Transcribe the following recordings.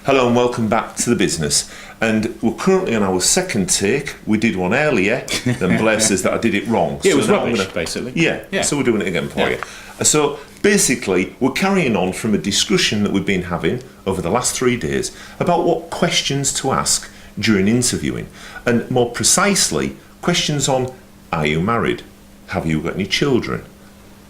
Hello and welcome back to The Business. And we're currently on our second take. We did one earlier, then Blair says that I did it wrong. Yeah, it was rubbish, basically. Yeah, so we're doing it again for you. So basically, we're carrying on from a discussion that we've been having over the last 3 days about what questions to ask during interviewing. And more precisely, questions on, are you married? Have you got any children?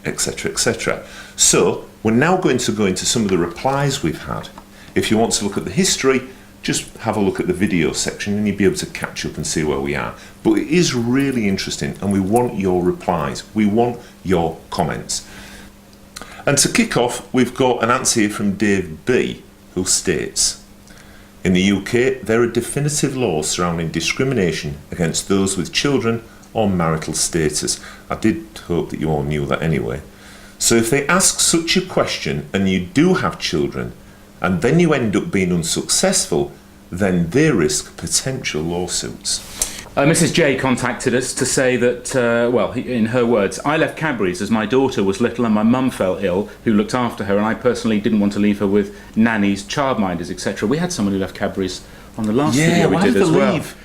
Etc, etc. So we're now going to go into some of the replies we've had. If you want to look at the history, just have a look at the video section and you'll be able to catch up and see where we are. But it is really interesting and we want your replies. We want your comments. And to kick off, we've got an answer here from Dave B, who states, in the UK, there are definitive laws surrounding discrimination against those with children or marital status. I did hope that you all knew that anyway. So if they ask such a question and you do have children, and then you end up being unsuccessful, then they risk potential lawsuits. Mrs. J contacted us to say that, in her words, I left Cadbury's as my daughter was little and my mum fell ill, who looked after her, and I personally didn't want to leave her with nannies, childminders, etc. We had someone who left Cadbury's on the last video we did as well. Leave?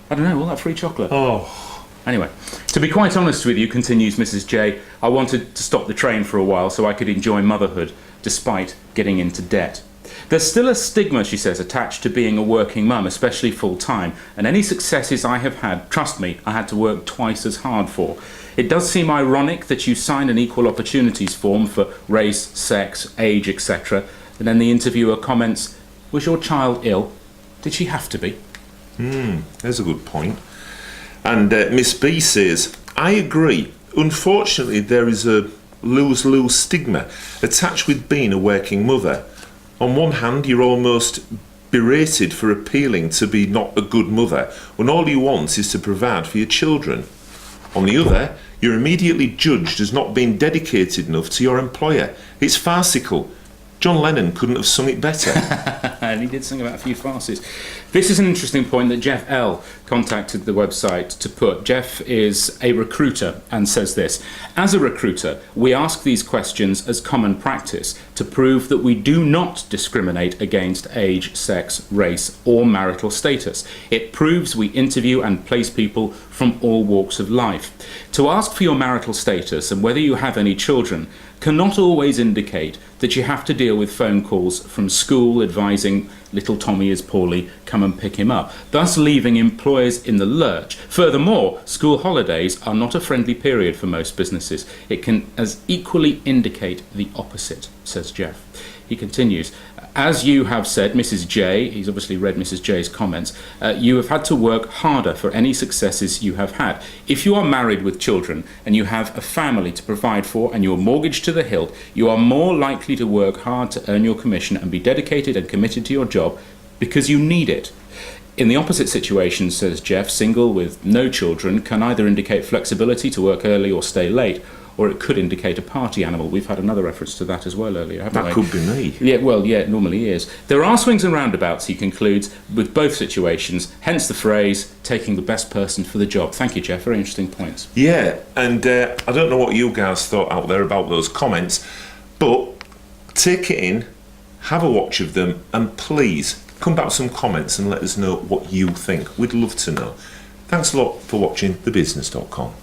I don't know, all that free chocolate. Oh. Anyway, to be quite honest with you, continues Mrs. J, I wanted to stop the train for a while so I could enjoy motherhood, despite getting into debt. There's still a stigma, she says, attached to being a working mum, especially full-time, and any successes I have had, trust me, I had to work twice as hard for. It does seem ironic that you signed an equal opportunities form for race, sex, age, etc., and then the interviewer comments, was your child ill? Did she have to be? There's a good point. And Miss B says, I agree. Unfortunately, there is a lose-lose stigma attached with being a working mother. On one hand, you're almost berated for appealing to be not a good mother when all you want is to provide for your children. On the other, you're immediately judged as not being dedicated enough to your employer. It's farcical. John Lennon couldn't have sung it better. And he did sing about a few farces. This is an interesting point that Jeff L contacted the website to put. Jeff is a recruiter and says this, as a recruiter, we ask these questions as common practice to prove that we do not discriminate against age, sex, race, or marital status. It proves we interview and place people from all walks of life. To ask for your marital status and whether you have any children cannot always indicate that you have to deal with phone calls from school advising little Tommy is poorly, come and pick him up, thus leaving employers in the lurch. Furthermore, school holidays are not a friendly period for most businesses. It can as equally indicate the opposite, says Jeff. He continues, as you have said, Mrs. J, he's obviously read Mrs. J's comments, you have had to work harder for any successes you have had. If you are married with children and you have a family to provide for and you're mortgaged to the hilt, you are more likely to work hard to earn your commission and be dedicated and committed to your job because you need it. In the opposite situation, says Jeff, single with no children can either indicate flexibility to work early or stay late, or it could indicate a party animal. We've had another reference to that as well earlier, haven't we? That could be me. Yeah, well, yeah, it normally is. There are swings and roundabouts, he concludes, with both situations, hence the phrase, taking the best person for the job. Thank you, Jeff. Very interesting points. Yeah, and I don't know what you guys thought out there about those comments, but take it in, have a watch of them, and please come back with some comments and let us know what you think. We'd love to know. Thanks a lot for watching thebusiness.com.